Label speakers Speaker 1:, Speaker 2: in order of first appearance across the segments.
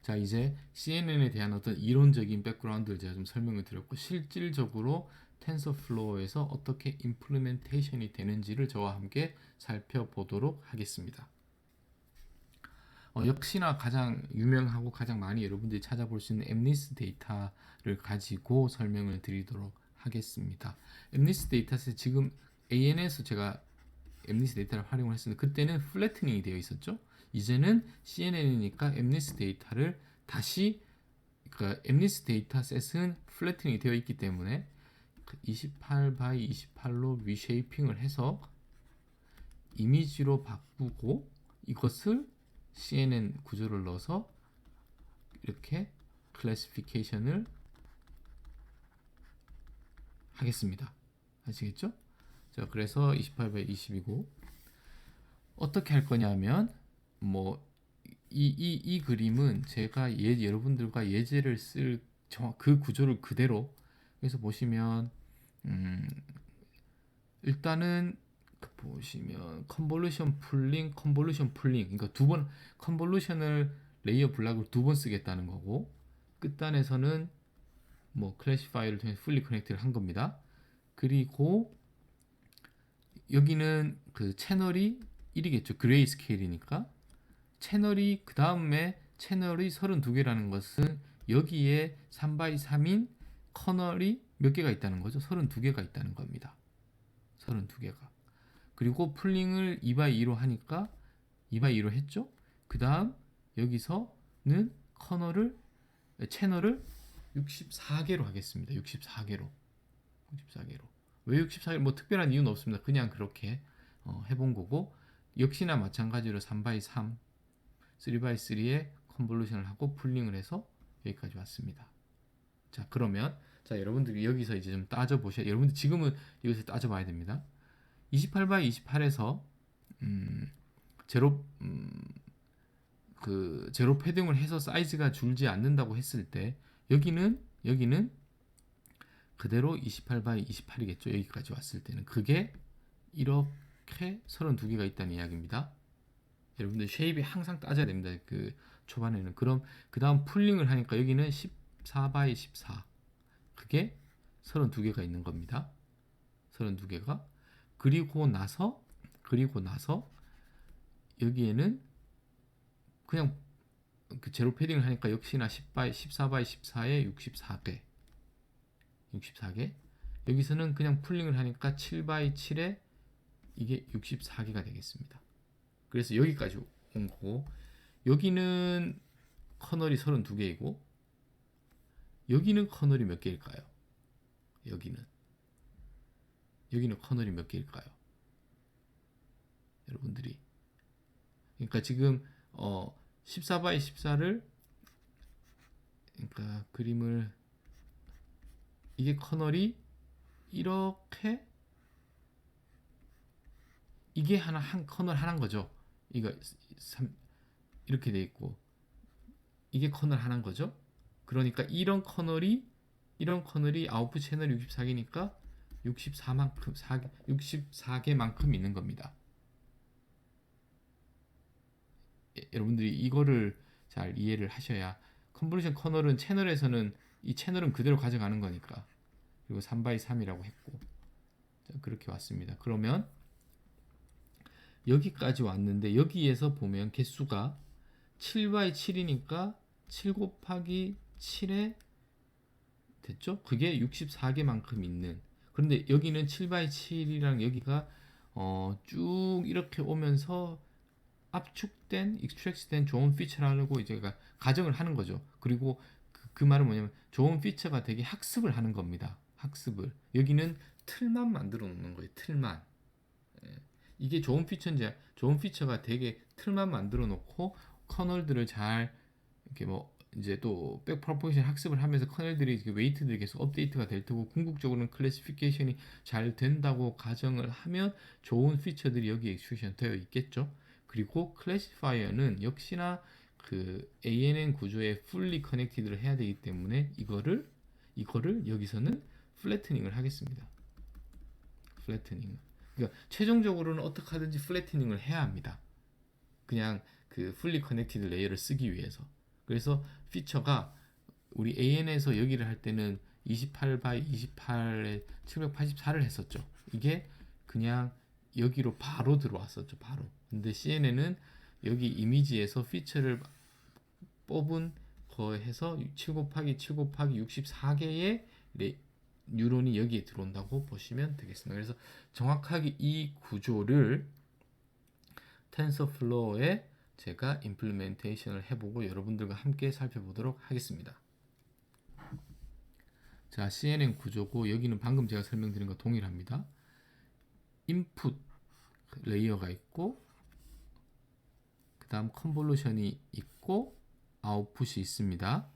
Speaker 1: 자, 이제 CNN에 대한 어떤 이론적인 백그라운드를 제가 좀 설명을 드렸고, 실질적으로 텐서플로우에서 어떻게 임플리멘테이션이 되는지를 저와 함께 살펴보도록 하겠습니다. 역시나 가장 유명하고 가장 많이 여러분들이 찾아볼 수 있는 엠니스 데이터를 가지고 설명을 드리도록 하겠습니다. 엠니스 데이터셋 지금 AN에서 제가 엠니스 데이터를 활용을 했었는데 그때는 플래트닝이 되어 있었죠. 이제는 CNN이니까 엠니스 데이터를 다시 그러니까 엠니스 데이터셋은 플래트닝이 되어 있기 때문에 28 by 28로 리쉐이핑을 해서 이미지로 바꾸고 이것을 CNN 구조를 넣어서 이렇게 클래시피케이션을 하겠습니다. 아시겠죠? 자, 그래서 28 by 20이고 어떻게 할 거냐면 뭐 이 그림은 제가 여러분들과 예제를 쓸 그 구조를 그대로 그래서 보시면 일단은 보시면 컨볼루션 풀링 그러니까 두 번 컨볼루션을 레이어 블락을 두 번 쓰겠다는 거고 끝단에서는 뭐 클래시파이어를 통해 풀리 커넥트를 한 겁니다. 그리고 여기는 그 채널이 1이겠죠. 그레이 스케일이니까 채널이 그 다음에 채널이 32개라는 것은 여기에 3x3인 커널이 몇 개가 있다는 거죠? 32개가 있다는 겁니다. 32개가. 그리고 풀링을 2x2로 하니까 2x2로 했죠? 그 다음 여기서는 채널을 64개로 하겠습니다. 64개로. 64개로. 왜 64개? 뭐 특별한 이유는 없습니다. 그냥 그렇게 해본 거고 역시나 마찬가지로 3x3 3x3의 컨볼루션을 하고 풀링을 해서 여기까지 왔습니다. 자, 그러면 자, 여러분들이 여기서 이제 좀 따져보셔야 여러분들 지금은 여기서 따져봐야 됩니다. 28x28에서 제로 제로 패딩을 해서 사이즈가 줄지 않는다고 했을 때 여기는 그대로 28x28이겠죠. 여기까지 왔을 때는 그게 이렇게 32개가 있다는 이야기입니다. 여러분들 쉐입이 항상 따져야 됩니다. 그 초반에는 그럼 그 다음 풀링을 하니까 여기는 14x14 그게 32개가 있는 겁니다. 32개가 그리고 나서 여기에는 그냥 그 제로 패딩을 하니까 역시나 14x14에 64개 여기서는 그냥 풀링을 하니까 7x7에 이게 64개가 되겠습니다. 그래서 여기까지 온 거고 여기는 커널이 32개이고 여기는 커널이 몇 개일까요? 여기는 커널이 몇 개일까요? 여러분들이 그러니까 지금 14x14를 그러니까 그림을 이게 커널이 이렇게 이게 한 커널 하나인 거죠. 이거 이렇게 돼 있고 이게 커널 하나인 거죠. 그러니까 이런 커널이 아웃풋 채널 64개니까 64개만큼 있는 겁니다. 여러분들이 이거를 잘 이해를 하셔야 컨볼루션 커널은 채널에서는 이 채널은 그대로 가져가는 거니까 그리고 3x3이라고 했고 자, 그렇게 왔습니다. 그러면 여기까지 왔는데 여기에서 보면 개수가 7x7이니까 7 곱하기 7에 됐죠? 그게 64개만큼 있는 그런데 여기는 7x7이랑 여기가 쭉 이렇게 오면서 압축된, 익스트랙트된 좋은 피처라고 이제 가정을 하는 거죠. 그리고 그 말은 뭐냐면 좋은 피처가 되게 학습을 하는 겁니다. 학습을. 여기는 틀만 만들어 놓는 거예요. 틀만. 이게 좋은 피처인지 좋은 피처가 되게 틀만 만들어 놓고 커널들을 잘 이렇게 뭐 이제 또 백 프로포지션 학습을 하면서 커널들이 웨이트들이 계속 업데이트가 될 테고 궁극적으로는 클래시피케이션이 잘 된다고 가정을 하면 좋은 피처들이 여기 엑스큐션 되어 있겠죠. 그리고 클래시파이어는 역시나 그 ANN 구조에 fully connected를 해야 되기 때문에 이거를 여기서는 플래트닝을 하겠습니다. 플래트닝. 그러니까 최종적으로는 어떻게 하든지 플래트닝을 해야 합니다. 그냥 그 fully connected 레이어를 쓰기 위해서. 그래서 피처가 우리 AN에서 여기를 할 때는 28 by 28에 784를 했었죠. 이게 그냥 여기로 바로 들어왔었죠. 바로. 근데 CNN은 여기 이미지에서 피처를 뽑은 거해서 7 곱하기 7 곱하기 64개의 뉴런이 여기에 들어온다고 보시면 되겠습니다. 그래서 정확하게 이 구조를 텐서플로우에 제가 임플리멘테이션을 해보고 여러분들과 함께 살펴보도록 하겠습니다. 자, CNN 구조고 여기는 방금 제가 설명드린 거 동일합니다. 인풋 레이어가 있고 그 다음 컨볼루션이 있고 아웃풋이 있습니다.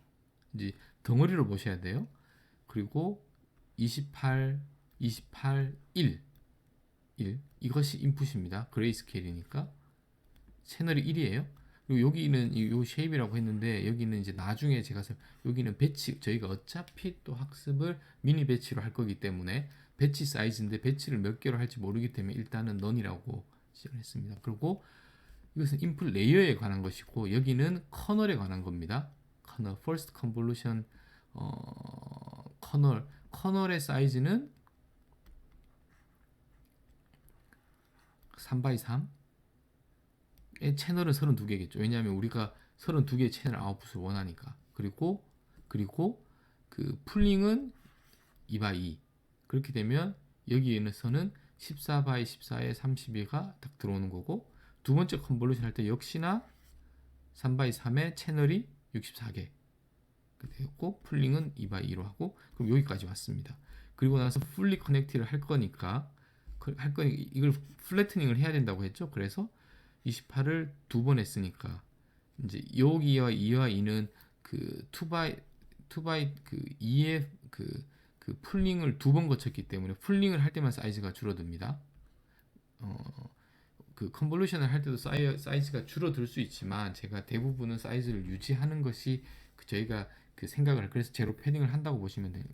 Speaker 1: 이제 덩어리로 보셔야 돼요. 그리고 28, 28, 1 이것이 인풋입니다. 그레이스케일이니까 채널이 1이에요. 그리고 여기는 이 쉐입이라고 했는데 여기는 이제 나중에 제가 여기는 배치 저희가 어차피 또 학습을 미니 배치로 할 거기 때문에 배치 사이즈인데 배치를 몇 개로 할지 모르기 때문에 일단은 넌이라고 지정을 했습니다. 그리고 이것은 인풋 레이어에 관한 것이고 여기는 커널에 관한 겁니다. 커널, first convolution 커널의 사이즈는 3x3 채널은 32개겠죠. 왜냐하면 우리가 32개의 채널 아웃풋을 원하니까. 그리고 그 풀링은 2x2. 그렇게 되면 여기에서는 14x14에 32가 딱 들어오는 거고 두 번째 컨볼루션 할 때 역시나 3x3의 채널이 64개 되었고 풀링은 2x2로 하고 그럼 여기까지 왔습니다. 그리고 나서 풀리 커넥티를 할 거니까 이걸 플래트닝을 해야 된다고 했죠. 그래서 28을 두 번 했으니까 이제 여기와 2와 2는 그 2x 그 2의 그 풀링을 두 번 거쳤기 때문에 풀링을 할 때만 사이즈가 줄어듭니다. 그 컨볼루션을 할 때도 사이즈가 줄어들 수 있지만 제가 대부분은 사이즈를 유지하는 것이 저희가 그 생각을 그래서 제로 패딩을 한다고 보시면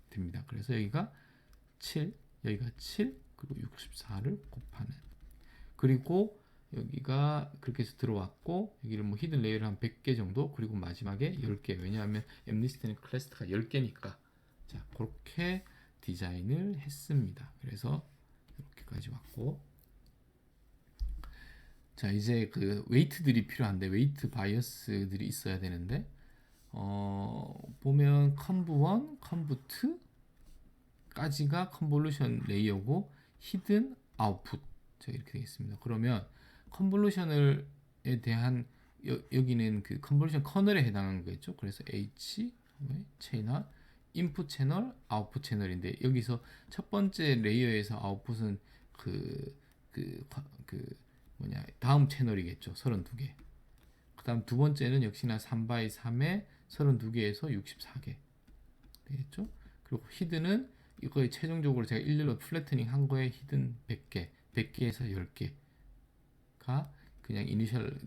Speaker 1: 됩니다. 그래서 여기가 7, 여기가 7, 그리고 64를 곱하는 그리고 여기가 그렇게 해서 들어왔고 여기를 뭐 히든 레이어를 한 100개 정도 그리고 마지막에 10개 왜냐하면 엠니스트는 클래스가 10개니까 자 그렇게 디자인을 했습니다. 그래서 이렇게까지 왔고 자 이제 그 웨이트들이 필요한데 웨이트 바이어스들이 있어야 되는데 보면 컨브 1, 컨브 2까지가 컨볼루션 레이어고 히든 아웃풋 자 이렇게 되겠습니다. 그러면 컨볼루션에 대한 여기는 그 컨볼루션 커널에 해당하는 거겠죠. 그래서 H 채널 인풋 채널 아웃풋 채널인데 여기서 첫 번째 레이어에서 아웃풋은 다음 채널이겠죠. 32개. 그 다음 두 번째는 역시나 3x3에 32개에서 64개 되겠죠. 그리고 히든은 이거에 최종적으로 제가 일렬로 플래트닝 한 거에 히든 100개 100개에서 10개가 그냥 이니셜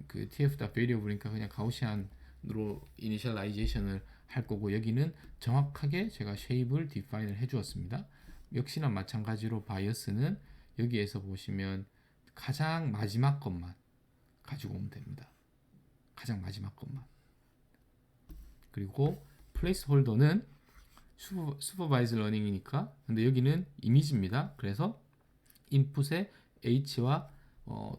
Speaker 1: 그 TF 베리어블이니까 그냥 가우시안으로 이니셜라이제이션을 할 거고 여기는 정확하게 제가 쉐입을 디파인을 해 주었습니다. 역시나 마찬가지로 바이어스는 여기에서 보시면 가장 마지막 것만 가지고 오면 됩니다. 가장 마지막 것만. 그리고 플레이스 홀더는 슈퍼바이즈 러닝이니까 근데 여기는 이미지입니다. 그래서 인풋에 H와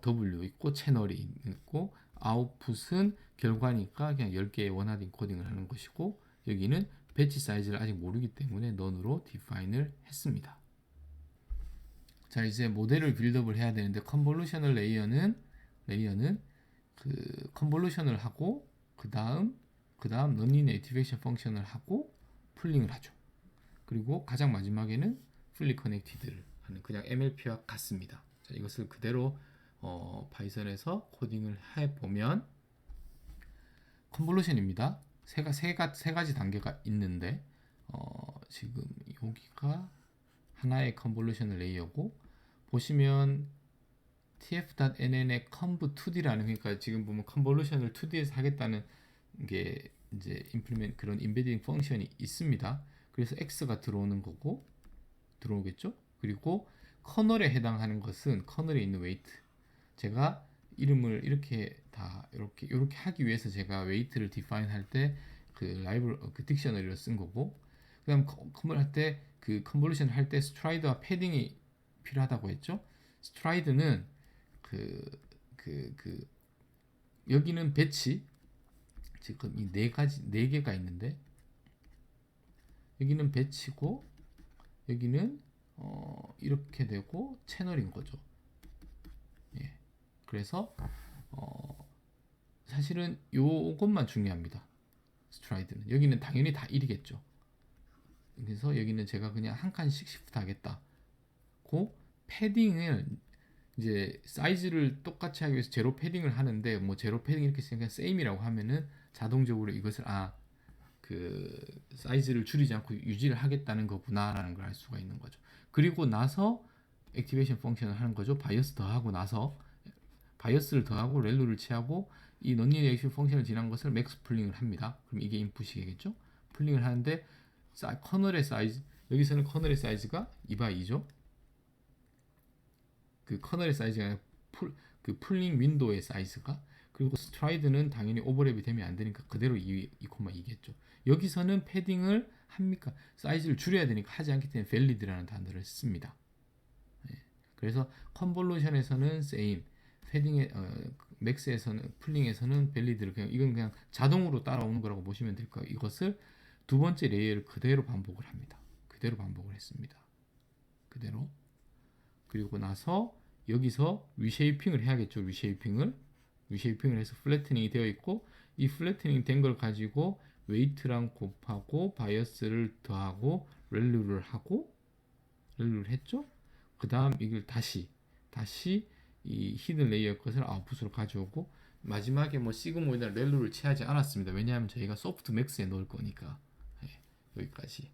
Speaker 1: W 있고 채널이 있고 아웃풋은 결과니까 그냥 10개의 원하드 인코딩을 하는 것이고 여기는 배치 사이즈를 아직 모르기 때문에 넌으로 디파인을 했습니다. 자 이제 모델을 빌드업을 해야 되는데 컨볼루셔널 레이어는 그 컨볼루션을 하고 그 다음 넌리니어 액티베이션 펑션을 하고 풀링을 하죠. 그리고 가장 마지막에는 풀리 커넥티드를 하는 그냥 MLP와 같습니다. 자, 이것을 그대로 파이썬에서 코딩을 해보면 컨볼루션입니다. 세 가지 단계가 있는데 지금 여기가 하나의 컨볼루션 레이어고 보시면 tf.nn의 conv2d라는 그러니까 지금 보면 컨볼루션을 2D에서 하겠다는 게 이제 임플리멘트 그런 인베딩 펑션이 있습니다. 그래서 x가 들어오겠죠. 그리고 커널에 해당하는 것은 커널에 있는 웨이트 제가 이름을 이렇게 다 이렇게 하기 위해서 제가 웨이트를 디파인 할 때 그 그 딕셔너리를 쓴 거고, 그다음 컴을 할 때 그 컨볼루션 할 때 스트라이드와 패딩이 필요하다고 했죠. 스트라이드는 그 여기는 배치, 지금 이 네 개가 있는데 여기는 배치고 여기는 이렇게 되고 채널인 거죠. 예. 그래서 사실은 요것만 중요합니다. 스트라이드는 여기는 당연히 다 1이겠죠. 그래서 여기는 제가 그냥 한 칸씩 시프트 하겠다. 고 패딩을 이제 사이즈를 똑같이 하기 위해서 제로 패딩을 하는데, 뭐 제로 패딩 이렇게 쓰니까 세임이라고 하면은 자동적으로 이것을 그 사이즈를 줄이지 않고 유지를 하겠다는 거구나라는 걸 알 수가 있는 거죠. 그리고 나서 액티베이션 펑션을 하는 거죠. 바이어스 더하고 나서 바이어스를 더하고 렐루를 취하고 이 논리니어 액션 펑션을 지난 것을 맥스 풀링을 합니다. 그럼 이게 인풋이겠죠. 풀링을 하는데 커널의 사이즈, 여기서는 커널의 사이즈가 2x2죠. 그 커널의 사이즈가 그 풀링 윈도우의 사이즈가, 그리고 스트라이드는 당연히 오버랩이 되면 안 되니까 그대로 2,2겠죠. 여기서는 패딩을 합니까? 사이즈를 줄여야 되니까 하지 않기 때문에 valid라는 단어를 씁니다. 예. 그래서 컨볼루션에서는 same, 패딩의 맥스에서는 풀링에서는 valid를 이건 그냥 자동으로 따라오는 거라고 보시면 될 거예요. 이것을 두 번째 레이어를 그대로 반복을 합니다. 그대로 반복을 했습니다. 그대로. 그리고 나서 여기서 리쉐이핑을 해야겠죠. 리쉐이핑을 해서 플래트닝이 되어 있고, 이 플래트닝 된 걸 가지고 웨이트랑 곱하고 바이어스를 더하고 렐루를 했죠. 그 다음 이걸 다시 이 히든 레이어 것을 아웃풋으로 가져오고, 마지막에 뭐 시그모이나 렐루를 취하지 않았습니다. 왜냐하면 저희가 소프트 맥스에 넣을 거니까. 네, 여기까지.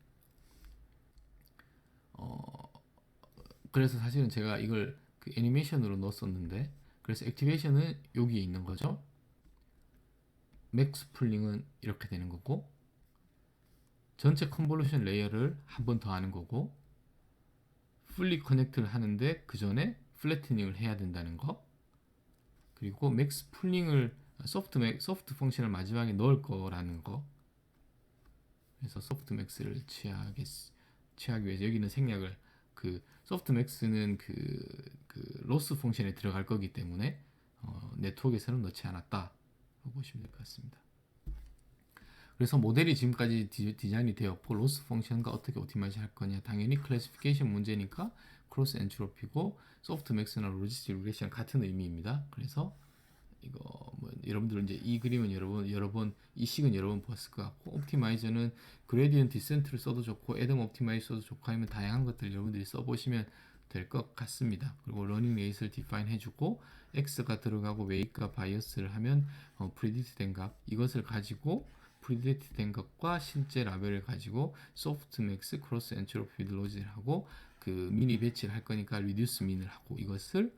Speaker 1: 그래서 사실은 제가 이걸 그 애니메이션으로 넣었었는데, 그래서 액티베이션은 여기에 있는 거죠. 맥스 풀링은 이렇게 되는 거고, 전체 컨볼루션 레이어를 한 번 더 하는 거고, 풀리 커넥트를 하는데 그 전에 플래트닝을 해야 된다는 거, 그리고 맥스 풀링을 소프트 펑션을 마지막에 넣을 거라는 거. 그래서 소프트 맥스를 취하기 위해서 여기는 생략을, 그 소프트 맥스는 그 로스 펑션에 들어갈 거기 때문에 네트워크에서는 넣지 않았다라고 보시면 될 것 같습니다. 그래서 모델이 지금까지 디자인이 되었고, 로스 펑션과 어떻게 옵티마이즈 할 거냐, 당연히 클래시피케이션 문제니까 크로스 엔트로피고, 소프트 맥스나 로지스틱 리그레션 같은 의미입니다. 그래서 이거 뭐 여러분들은 이제 이 그림은 여러 번 이 식은 여러 번 봤을 것 같고, 옵티마이저는 그레디언트 디센트를 써도 좋고 애덤 옵티마이저 써도 좋고 하면 다양한 것들 여러분들이 써보시면 될 것 같습니다. 그리고 러닝 레이스를 디파인 해주고, x가 들어가고 웨이크가 바이어스를 하면 프리딕트 된 값, 이것을 가지고 프리딕트 된 것과 실제 라벨을 가지고 소프트 맥스 크로스 엔트로피 로지를 하고, 그 미니 배치를 할 거니까 리듀스 민을 하고, 이것을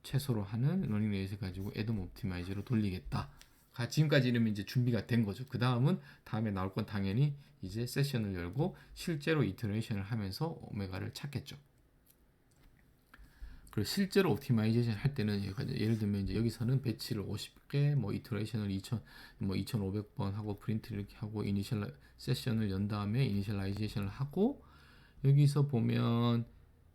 Speaker 1: 최소로 하는 러닝 레이스 가지고 애덤 옵티마이저로 돌리겠다. 지금까지 이러면 이제 준비가 된 거죠. 그 다음은 다음에 나올 건 당연히 이제 세션을 열고 실제로 이터레이션을 하면서 오메가를 찾겠죠. 그리고 실제로 옵티마이제이션 할 때는 예를 들면 이제 여기서는 배치를 50개, 뭐 이터레이션을 2,500번 하고 프린트를 이렇게 하고 이니셜 세션을 연 다음에 이니셜라이제이션을 하고, 여기서 보면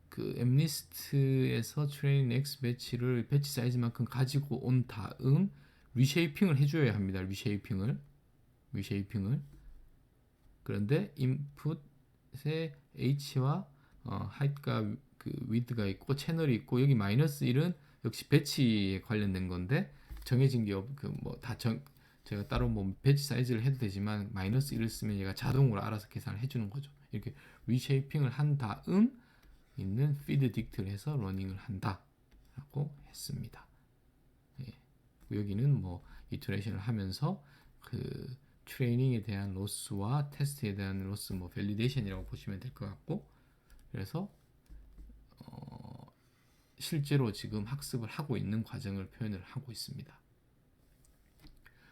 Speaker 1: 그 엠리스트에서 트레이닝 X 배치를 배치 사이즈만큼 가지고 온 다음 리쉐이핑을 해줘야 합니다. 리쉐이핑을. 그런데 인풋에 h와 height과 그 width가 있고 채널이 있고, 여기 마이너스 1은 역시 배치에 관련된 건데 정해진 게 제가 따로 뭐 배치 사이즈를 해도 되지만 마이너스 1을 쓰면 얘가 자동으로 알아서 계산을 해주는 거죠. 이렇게 리쉐이핑을 한 다음 있는 feed dict를 해서 러닝을 한다라고 했습니다. 예. 여기는 뭐 이터레이션을 하면서 그 트레이닝에 대한 로스와 테스트에 대한 로스, 뭐 밸리데이션이라고 보시면 될 것 같고, 그래서 실제로 지금 학습을 하고 있는 과정을 표현을 하고 있습니다.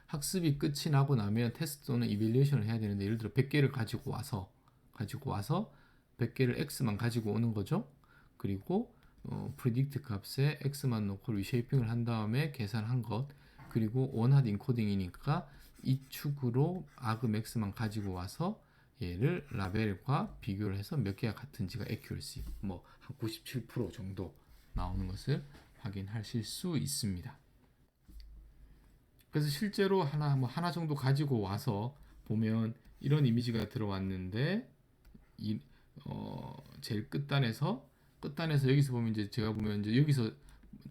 Speaker 1: 학습이 끝이 나고 나면 테스트 또는 이밸리에이션을 해야 되는데, 예를 들어 100개를 가지고 와서 100개를 x만 가지고 오는 거죠. 그리고 predict 값에 x만 놓고 리쉐이핑을 한 다음에 계산한 것, 그리고 원하드 인코딩이니까 이 축으로 argmax만 가지고 와서 얘를 라벨과 비교를 해서 몇 개가 같은지가 accuracy 뭐 한 97% 정도 나오는 것을 확인하실 수 있습니다. 그래서 실제로 하나 정도 가지고 와서 보면 이런 이미지가 들어왔는데 제일 끝단에서 여기서 보면 이제 제가 보면 이제 여기서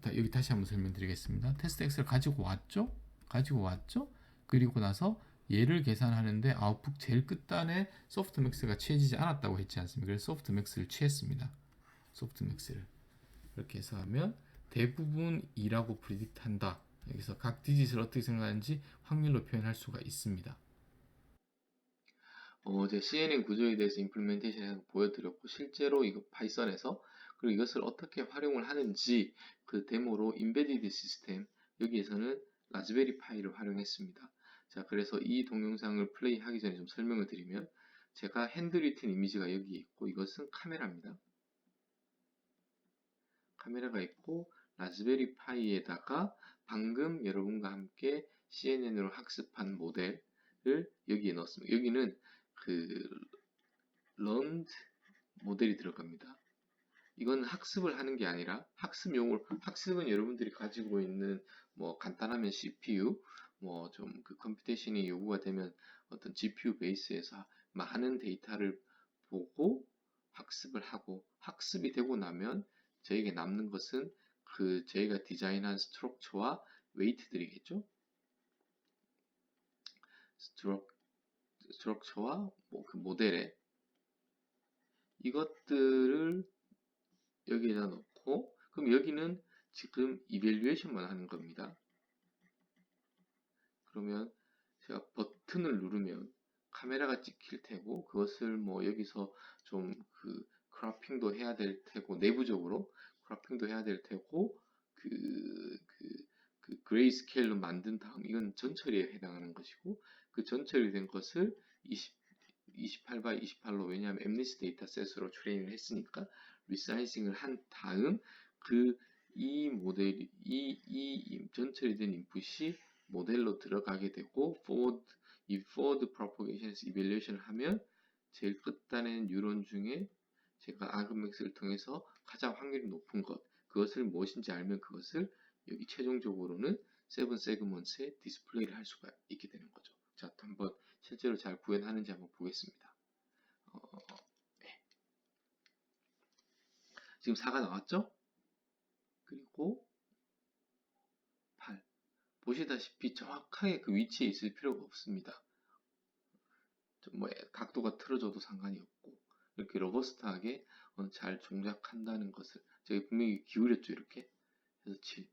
Speaker 1: 여기 다시 한번 설명드리겠습니다. 테스트 X를 가지고 왔죠? 그리고 나서 얘를 계산하는데 아웃풋 제일 끝단에 소프트맥스가 취해지지 않았다고 했지 않습니까? 그래서 소프트맥스를 취했습니다. 소프트맥스를 이렇게 해서 하면 대부분 2라고 프리딕트 한다. 여기서 각 디짓을 어떻게 생각하는지 확률로 표현할 수가 있습니다. 어제 CNN 구조에 대해서 임플리멘테이션을 보여드렸고, 실제로 이거 파이썬에서 그리고 이것을 어떻게 활용을 하는지 그 데모로 인베디드 시스템, 여기에서는 라즈베리 파이를 활용했습니다. 자, 그래서 이 동영상을 플레이하기 전에 좀 설명을 드리면, 제가 핸드리튼 이미지가 여기 있고, 이것은 카메라입니다. 카메라가 있고, 라즈베리 파이에다가 방금 여러분과 함께 CNN으로 학습한 모델을 여기에 넣었습니다. 여기는 그 learned 모델이 들어갑니다. 이건 학습을 하는 게 아니라 학습은 여러분들이 가지고 있는 뭐 간단하면 CPU, 뭐 좀 그 컴퓨테이션이 요구가 되면 어떤 GPU 베이스에서 많은 데이터를 보고 학습을 하고, 학습이 되고 나면 저에게 남는 것은 그 저희가 디자인한 스트럭처와 웨이트들이겠죠. 스트럭처와 뭐 그 모델에 이것들을 여기에다 넣고, 그럼 여기는 지금 이밸류에이션만 하는 겁니다. 그러면 제가 버튼을 누르면 카메라가 찍힐 테고, 그것을 뭐 여기서 좀 그 크로핑도 해야 될 테고, 내부적으로 크로핑도 해야 될 테고, 그 그레이 스케일로 만든 다음, 이건 전처리에 해당하는 것이고, 그 전처리 된 것을 28by 28로, 왜냐하면 엠니스 데이터셋으로 트레이닝을 했으니까 리사이징을 한 다음 이 모델이 이 전처리된 인풋이 모델로 들어가게 되고, forward propagation에서 evaluation을 하면 제일 끝단에 뉴런 중에 제가 argmax를 통해서 가장 확률이 높은 그것을 무엇인지 알면 그것을 여기 최종적으로는 7 세그먼트에 디스플레이를 할 수가 있게 되는 거죠. 자, 한번 실제로 잘 구현하는지 한번 보겠습니다. 네. 지금 4가 나왔죠? 그리고 8. 보시다시피 정확하게 그 위치에 있을 필요가 없습니다. 뭐 각도가 틀어져도 상관이 없고, 이렇게 로버스트하게 잘 동작한다는 것을 제가 분명히 기울였죠. 이렇게 해서 7.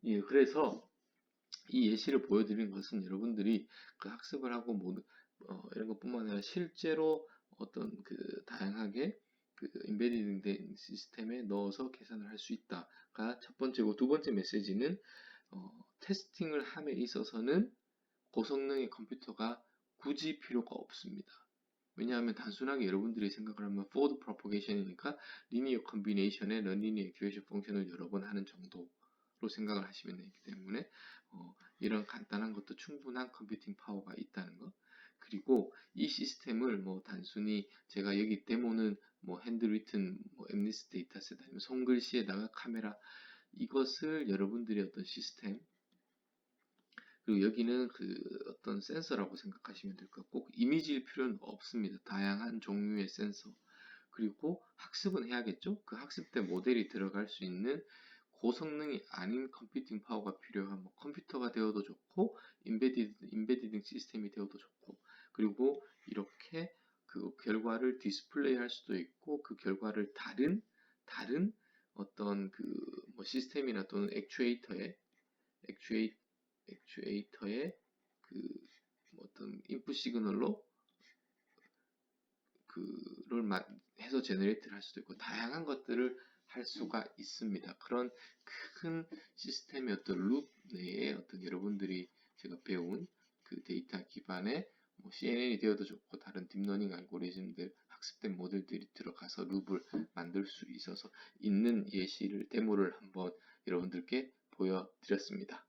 Speaker 1: 예, 그래서 이 예시를 보여드리는 것은 여러분들이 그 학습을 하고 이런 것뿐만 아니라 실제로 어떤 그 다양하게 그 인베디딩 된 시스템에 넣어서 계산을 할 수 있다가 첫 번째고, 두 번째 메시지는 테스팅을 함에 있어서는 고성능의 컴퓨터가 굳이 필요가 없습니다. 왜냐하면 단순하게 여러분들이 생각을 하면 forward propagation이니까 linear combination의 non-linear equation 펑션을 여러 번 하는 정도로 생각을 하시면 되기 때문에 이런 간단한 것도 충분한 컴퓨팅 파워가 있다는 것. 그리고 이 시스템을 뭐 단순히 제가 여기 데모는 뭐 핸드리튼 뭐 엠니스 데이터셋 아니면 손글씨에다가 카메라, 이것을 여러분들의 어떤 시스템, 그리고 여기는 그 어떤 센서라고 생각하시면 될 것 같고, 꼭 이미지일 필요는 없습니다. 다양한 종류의 센서. 그리고 학습은 해야겠죠? 그 학습 때 모델이 들어갈 수 있는 고성능이 아닌 컴퓨팅 파워가 필요한 뭐 컴퓨터가 되어도 좋고, 인베디딩 시스템이 되어도 좋고, 그리고 이렇게 그 결과를 디스플레이 할 수도 있고, 그 결과를 다른 어떤 그 뭐 시스템이나 또는 액추에이터의 그 어떤 인풋 시그널로 그를 해서 제너레이트를 할 수도 있고, 다양한 것들을 할 수가 있습니다. 그런 큰 시스템의 어떤 룹 내에 어떤 여러분들이 제가 배운 그 데이터 기반의 뭐 CNN이 되어도 좋고, 다른 딥러닝 알고리즘들 학습된 모델들이 들어가서 룹을 만들 수 있어서 있는 예시를 데모를 한번 여러분들께 보여드렸습니다.